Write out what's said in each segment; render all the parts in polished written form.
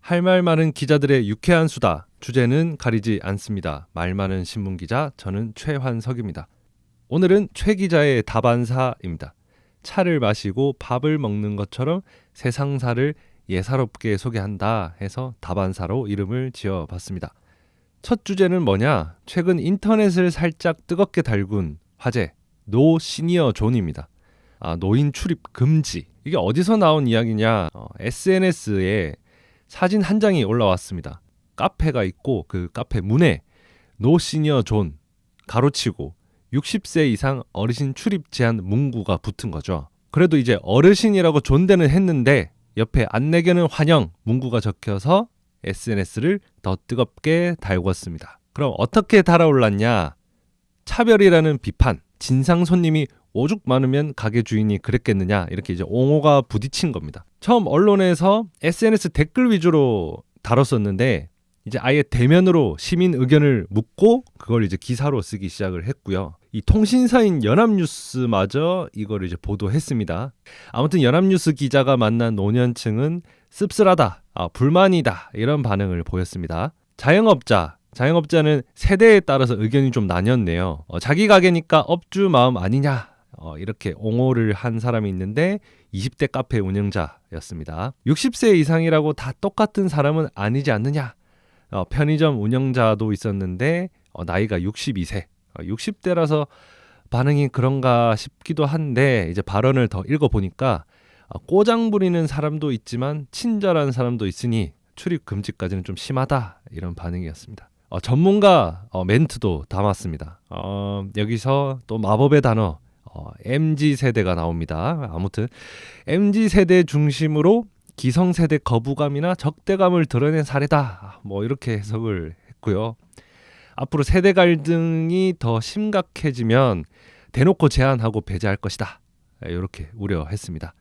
할 말 많은 기자들의 유쾌한 수다. 주제는 가리지 않습니다. 말 많은 신문기자, 저는 최환석입니다. 오늘은 최 기자의 다반사입니다. 차를 마시고 밥을 먹는 것처럼 세상사를 예사롭게 소개한다 해서 다반사로 이름을 지어봤습니다. 첫 주제는 뭐냐? 최근 인터넷을 살짝 뜨겁게 달군 화제 노 시니어 존입니다. 노인 출입 금지. 이게 어디서 나온 이야기냐? SNS에 사진 한 장이 올라왔습니다. 카페가 있고 그 카페 문에 노 시니어 존 가로치고 60세 이상 어르신 출입 제한 문구가 붙은 거죠. 그래도 이제 어르신이라고 존대는 했는데 옆에 안내견은 환영 문구가 적혀서 SNS를 더 뜨겁게 달궜습니다. 그럼 어떻게 달아올랐냐? 차별이라는 비판, 진상 손님이 오죽 많으면 가게 주인이 그랬겠느냐, 이렇게 이제 옹호가 부딪힌 겁니다. 처음 언론에서 SNS 댓글 위주로 다뤘었는데 이제 아예 대면으로 시민 의견을 묻고 그걸 이제 기사로 쓰기 시작을 했고요. 이 통신사인 연합뉴스마저 이걸 이제 보도했습니다. 아무튼 연합뉴스 기자가 만난 노년층은 씁쓸하다, 불만이다, 이런 반응을 보였습니다. 자영업자는 세대에 따라서 의견이 좀 나뉘었네요. 자기 가게니까 업주 마음 아니냐, 이렇게 옹호를 한 사람이 있는데 20대 카페 운영자였습니다. 60세 이상이라고 다 똑같은 사람은 아니지 않느냐. 편의점 운영자도 있었는데 나이가 62세, 60대라서 반응이 그런가 싶기도 한데 이제 발언을 더 읽어보니까 꼬장 부리는 사람도 있지만 친절한 사람도 있으니 출입 금지까지는 좀 심하다, 이런 반응이었습니다. 전문가 멘트도 담았습니다. 여기서 또 마법의 단어 MZ세대가 나옵니다. 아무튼 MZ세대 중심으로 기성세대 거부감이나 적대감을 드러낸 사례다, 뭐 이렇게 해석을 했고요. 앞으로 세대 갈등이 더 심각해지면 대놓고 제한하고 배제할 것이다, 이렇게 우려했습니다.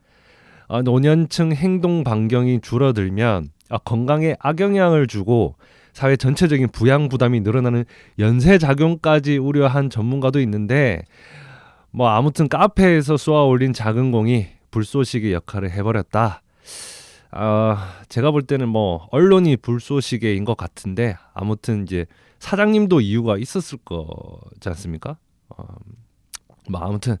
노년층 행동 반경이 줄어들면 건강에 악영향을 주고 사회 전체적인 부양 부담이 늘어나는 연쇄작용까지 우려한 전문가도 있는데 뭐 아무튼 카페에서 쏘아 올린 작은 공이 불쏘시개 역할을 해버렸다. 제가 볼 때는 뭐 언론이 불쏘시개인 것 같은데 아무튼 이제 사장님도 이유가 있었을 거지 않습니까? 뭐 아무튼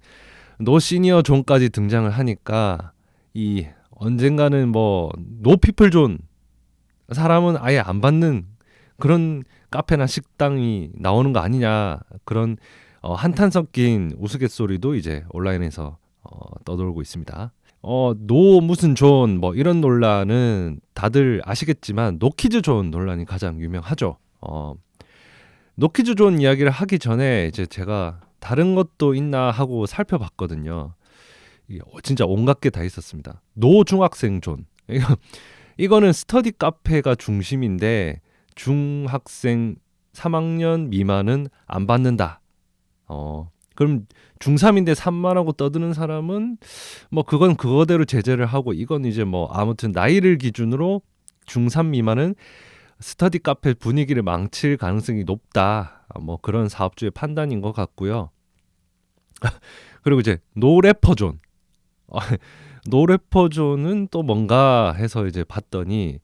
노 시니어 존까지 등장을 하니까 이 언젠가는 뭐 노피플 존, 사람은 아예 안 받는 그런 카페나 식당이 나오는 거 아니냐, 그런 한탄 섞인 우스갯소리도 이제 온라인에서 떠돌고 있습니다. 노 무슨 존 뭐 이런 논란은 다들 아시겠지만 노키즈 존 논란이 가장 유명하죠. 노키즈 존 이야기를 하기 전에 이제 제가 다른 것도 있나 하고 살펴봤거든요. 진짜 온갖 게 다 있었습니다. 노 중학생 존, 이거는 스터디 카페가 중심인데 중학생 3학년 미만은 안 받는다. 그럼 중3인데 3만하고 떠드는 사람은 뭐 그건 그거대로 제재를 하고, 이건 이제 뭐 아무튼 나이를 기준으로 중3 미만은 스터디 카페 분위기를 망칠 가능성이 높다, 뭐 그런 사업주의 판단인 것 같고요. 그리고 이제 노래퍼존, 노래퍼존은 또 뭔가 해서 이제 봤더니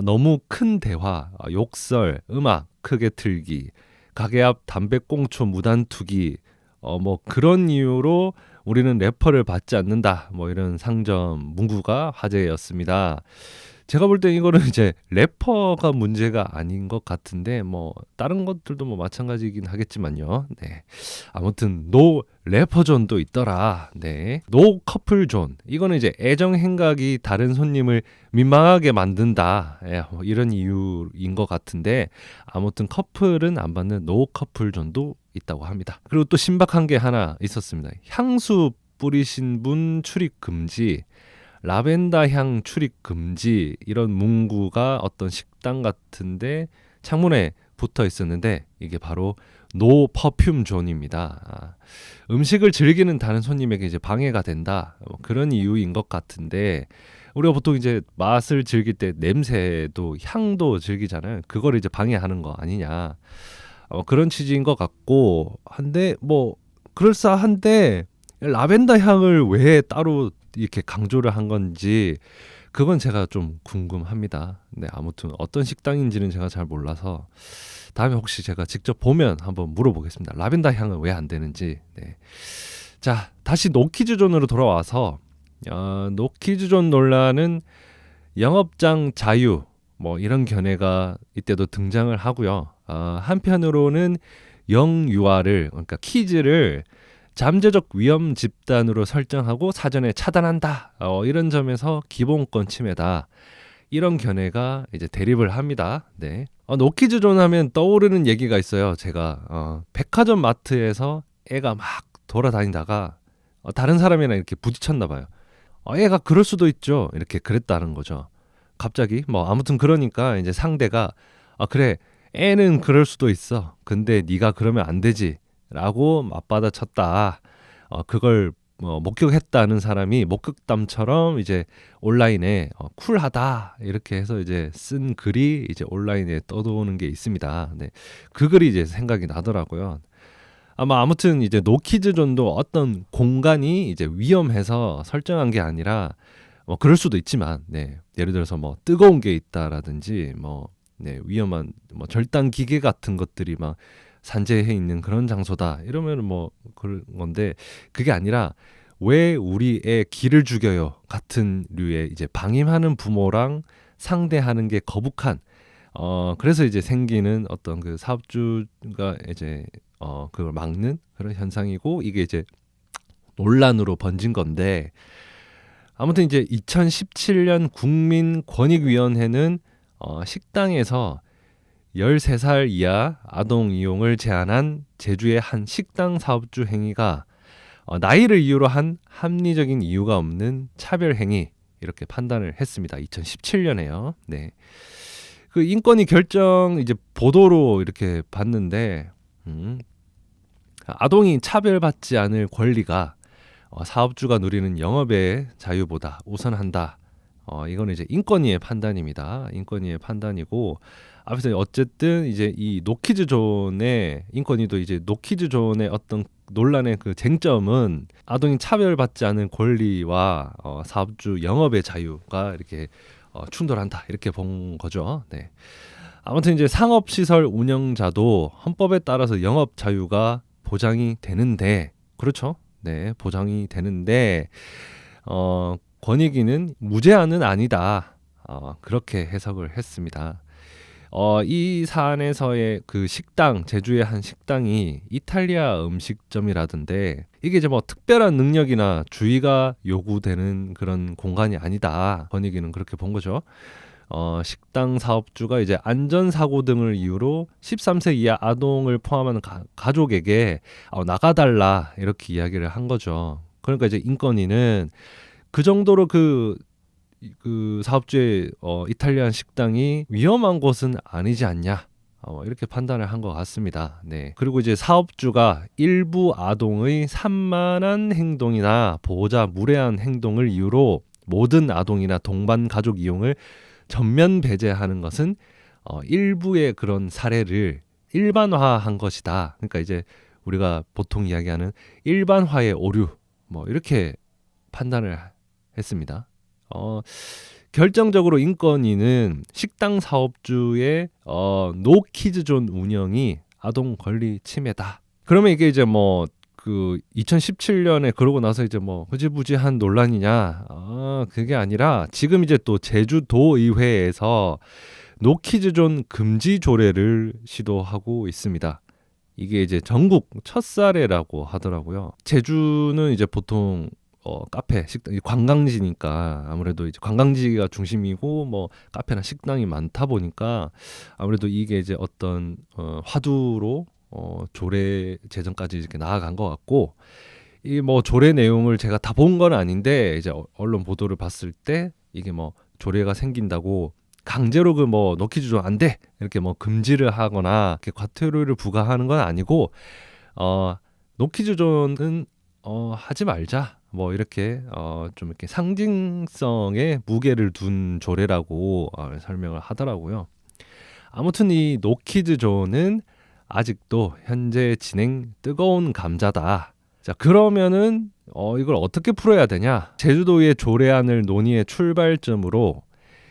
너무 큰 대화, 욕설, 음악 크게 틀기, 가게 앞 담배꽁초 무단 투기, 뭐 그런 이유로 우리는 래퍼를 받지 않는다, 뭐 이런 상점 문구가 화제였습니다. 제가 볼 때 이거는 이제 래퍼가 문제가 아닌 것 같은데 뭐 다른 것들도 뭐 마찬가지이긴 하겠지만요. 네. 아무튼 노 래퍼존도 있더라. 네. 노 커플존, 이거는 이제 애정 행각이 다른 손님을 민망하게 만든다, 뭐 이런 이유인 것 같은데 아무튼 커플은 안 받는 노 커플존도 있다고 합니다. 그리고 또 신박한 게 하나 있었습니다. 향수 뿌리신 분 출입 금지, 라벤더 향 출입 금지, 이런 문구가 어떤 식당 같은데 창문에 붙어 있었는데 이게 바로 노 퍼퓸 존입니다. 음식을 즐기는 다른 손님에게 이제 방해가 된다, 뭐 그런 이유인 것 같은데 우리가 보통 이제 맛을 즐길 때 냄새도 향도 즐기잖아요. 그걸 이제 방해하는 거 아니냐, 그런 취지인 것 같고 한데 뭐 그럴싸한데 라벤더 향을 왜 따로 이렇게 강조를 한 건지 그건 제가 좀 궁금합니다. 네, 아무튼 어떤 식당인지는 제가 잘 몰라서 다음에 혹시 제가 직접 보면 한번 물어보겠습니다. 라벤더 향은 왜 안 되는지. 네. 자, 다시 노키즈존으로 돌아와서 노키즈존 논란은 영업장 자유 뭐 이런 견해가 이때도 등장을 하고요. 한편으로는 영유아를 그러니까 키즈를 잠재적 위험 집단으로 설정하고 사전에 차단한다. 이런 점에서 기본권 침해다. 이런 견해가 이제 대립을 합니다. 네. 노키즈존 하면 떠오르는 얘기가 있어요. 제가 백화점 마트에서 애가 막 돌아다니다가 다른 사람이랑 이렇게 부딪혔나 봐요. 애가 그럴 수도 있죠. 이렇게 그랬다는 거죠. 갑자기 뭐 아무튼 그러니까 이제 상대가 그래 애는 그럴 수도 있어. 근데 네가 그러면 안 되지라고 맞받아쳤다. 그걸 목격했다는 사람이 목격담처럼 이제 온라인에 쿨하다 이렇게 해서 이제 쓴 글이 이제 온라인에 떠도는 게 있습니다. 네. 그 글이 이제 생각이 나더라고요. 아무튼 이제 노키즈존도 어떤 공간이 이제 위험해서 설정한 게 아니라 그럴 수도 있지만, 네. 예를 들어서 뭐 뜨거운 게 있다라든지 네, 위험한 절단 기계 같은 것들이 막 산재해 있는 그런 장소다 이러면 그런 건데 그게 아니라 왜 우리 애 기를 죽여요 같은 류의 이제 방임하는 부모랑 상대하는 게 거북한 그래서 이제 생기는 어떤 그 사업주가 이제 그걸 막는 그런 현상이고 이게 이제 논란으로 번진 건데 아무튼 이제 2017년 국민권익위원회는 식당에서 13살 이하 아동 이용을 제한한 제주의 한 식당 사업주 행위가 나이를 이유로 한 합리적인 이유가 없는 차별 행위 이렇게 판단을 했습니다. 2017년에요. 네. 그 인권위 결정 이제 보도로 이렇게 봤는데 아동이 차별받지 않을 권리가 사업주가 누리는 영업의 자유보다 우선한다. 이거는 이제 인권위의 판단입니다. 인권위의 판단이고 앞에서 어쨌든 이제 이 노키즈존의 인권위도 이제 노키즈존의 어떤 논란의 그 쟁점은 아동이 차별받지 않은 권리와 사업주 영업의 자유가 이렇게 충돌한다 이렇게 본 거죠. 네. 아무튼 이제 상업시설 운영자도 헌법에 따라서 영업 자유가 보장이 되는데 그렇죠. 네, 보장이 되는데 권익위는 무제한은 아니다. 그렇게 해석을 했습니다. 이 사안에서의 그 식당 제주의 한 식당이 이탈리아 음식점이라던데 이게 이제 특별한 능력이나 주의가 요구되는 그런 공간이 아니다. 권익위는 그렇게 본 거죠. 식당 사업주가 이제 안전사고 등을 이유로 13세 이하 아동을 포함한 가족에게 나가달라 이렇게 이야기를 한 거죠. 그러니까 이제 인권위는 그 정도로 그 사업주의 이탈리안 식당이 위험한 곳은 아니지 않냐 이렇게 판단을 한 것 같습니다. 네. 그리고 이제 사업주가 일부 아동의 산만한 행동이나 보호자 무례한 행동을 이유로 모든 아동이나 동반 가족 이용을 전면 배제하는 것은 일부의 그런 사례를 일반화한 것이다. 그러니까 이제 우리가 보통 이야기하는 일반화의 오류 이렇게 판단을 했습니다. 결정적으로 인권위는 식당 사업주의 노키즈존 운영이 아동 권리 침해다. 그러면 이게 이제 그 2017년에 그러고 나서 이제 흐지부지한 논란이냐? 그게 아니라 지금 이제 또 제주도의회에서 노키즈존 금지 조례를 시도하고 있습니다. 이게 이제 전국 첫 사례라고 하더라고요. 제주는 이제 보통 카페, 식당, 관광지니까 아무래도 이제 관광지가 중심이고 카페나 식당이 많다 보니까 아무래도 이게 이제 어떤 화두로 조례 제정까지 이렇게 나아간 것 같고 이 조례 내용을 제가 다 본 건 아닌데 이제 언론 보도를 봤을 때 이게 조례가 생긴다고 강제로 노키즈존 안 돼 이렇게 금지를 하거나 이렇게 과태료를 부과하는 건 아니고 노키즈존은 하지 말자 이렇게 좀 이렇게 상징성의 무게를 둔 조례라고 설명을 하더라고요. 아무튼 이 노키즈존은 아직도 현재 진행 뜨거운 감자다. 자, 그러면은 이걸 어떻게 풀어야 되냐? 제주도의 조례안을 논의의 출발점으로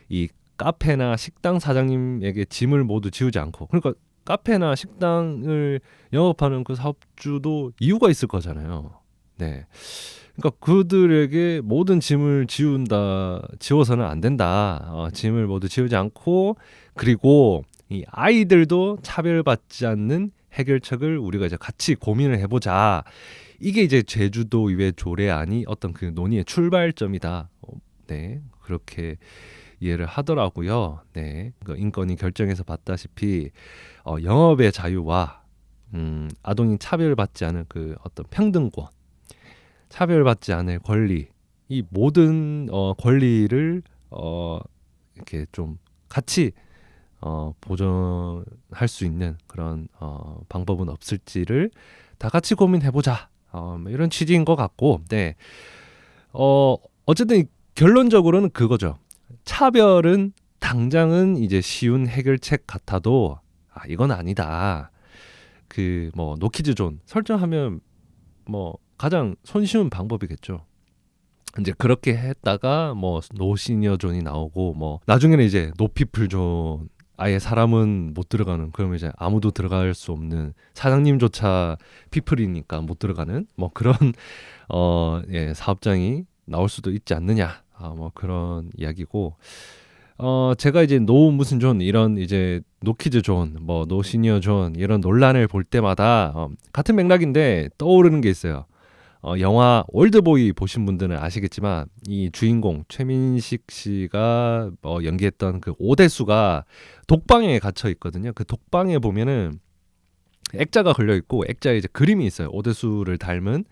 이 카페나 식당 사장님에게 짐을 모두 지우지 않고, 그러니까 카페나 식당을 영업하는 그 사업주도 이유가 있을 거잖아요. 네. 그러니까 그들에게 모든 짐을 지워서는 안 된다. 짐을 모두 지우지 않고, 그리고 이 아이들도 차별받지 않는 해결책을 우리가 이제 같이 고민을 해보자. 이게 이제 제주도의회 조례안이 어떤 그 논의의 출발점이다. 네, 그렇게 이해를 하더라고요. 네, 그 인권위 결정에서 봤다시피 영업의 자유와 아동이 차별받지 않은 그 어떤 평등권, 차별받지 않을 권리, 이 모든 권리를 이렇게 좀 같이 보존할 수 있는 그런 방법은 없을지를 다 같이 고민해보자. 뭐 이런 취지인 것 같고, 네. 어쨌든 결론적으로는 그거죠. 차별은 당장은 이제 쉬운 해결책 같아도 이건 아니다. 그 뭐 노키즈 존 설정하면 뭐 가장 손쉬운 방법이겠죠. 이제 그렇게 했다가 뭐 노시니어 존이 나오고 뭐 나중에는 이제 노피플 존, 아예 사람은 못 들어가는, 그러면 이제 아무도 들어갈 수 없는, 사장님조차 피플이니까 못 들어가는 뭐 그런 사업장이 나올 수도 있지 않느냐. 뭐 그런 이야기고, 제가 이제 노 무슨 존 이런 이제 노키즈 존, 뭐 노시니어 존 이런 논란을 볼 때마다 같은 맥락인데 떠오르는 게 있어요. 영화 올드보이 보신 분들은 아시겠지만 이 주인공 최민식 씨가 연기했던 그 오대수가 독방에 갇혀 있거든요. 그 독방에 보면은 액자가 걸려 있고 액자에 이제 그림이 있어요. 오대수를 닮은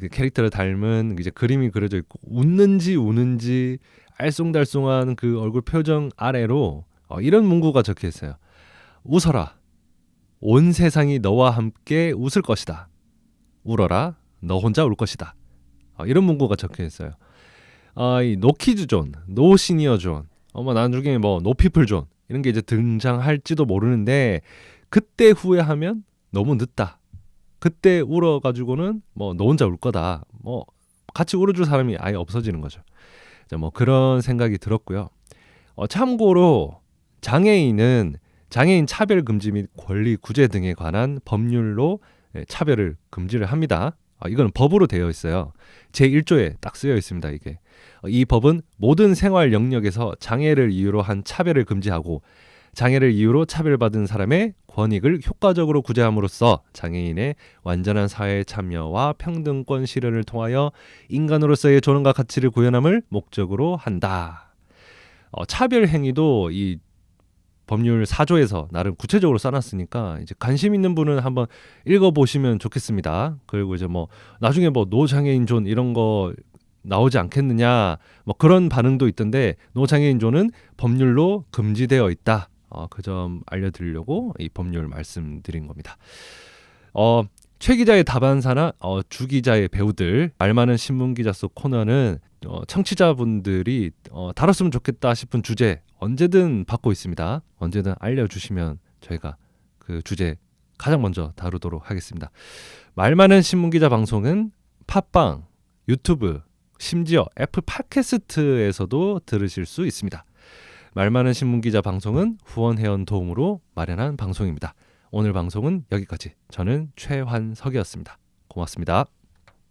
그 캐릭터를 닮은 이제 그림이 그려져 있고, 웃는지 우는지 알쏭달쏭한 그 얼굴 표정 아래로 이런 문구가 적혀 있어요. 웃어라. 온 세상이 너와 함께 웃을 것이다. 울어라. 너 혼자 울 것이다. 이런 문구가 적혀 있어요. 이 노키즈 존, 노 시니어 존, 뭐 나중에 뭐 노피플 존 이런 게 이제 등장할지도 모르는데, 그때 후회하면 너무 늦다. 그때 울어가지고는 뭐 너 혼자 울 거다. 뭐 같이 울어줄 사람이 아예 없어지는 거죠. 뭐 그런 생각이 들었고요. 참고로 장애인은 장애인 차별 금지 및 권리 구제 등에 관한 법률로 차별을 금지를 합니다. 이건 법으로 되어 있어요. 제1조에 딱 쓰여 있습니다. 이게 이 법은 모든 생활 영역에서 장애를 이유로 한 차별을 금지하고, 장애를 이유로 차별받은 사람의 권익을 효과적으로 구제함으로써 장애인의 완전한 사회 참여와 평등권 실현을 통하여 인간으로서의 존엄과 가치를 구현함을 목적으로 한다. 차별 행위도 이 법률 4조에서 나름 구체적으로 써놨으니까 이제 관심 있는 분은 한번 읽어보시면 좋겠습니다. 그리고 이제 뭐 나중에 뭐 노장애인 존 이런 거 나오지 않겠느냐 뭐 그런 반응도 있던데, 노장애인 존은 법률로 금지되어 있다. 그 점 알려드리려고 이 법률 말씀드린 겁니다. 최 기자의 다반사나 주 기자의 배우들, 말 많은 신문기자 속 코너는 청취자분들이 다뤘으면 좋겠다 싶은 주제 언제든 받고 있습니다. 언제든 알려주시면 저희가 그 주제 가장 먼저 다루도록 하겠습니다. 말 많은 신문기자 방송은 팟빵, 유튜브, 심지어 애플 팟캐스트에서도 들으실 수 있습니다. 말 많은 신문기자 방송은 후원회원 도움으로 마련한 방송입니다. 오늘 방송은 여기까지. 저는 최환석이었습니다. 고맙습니다.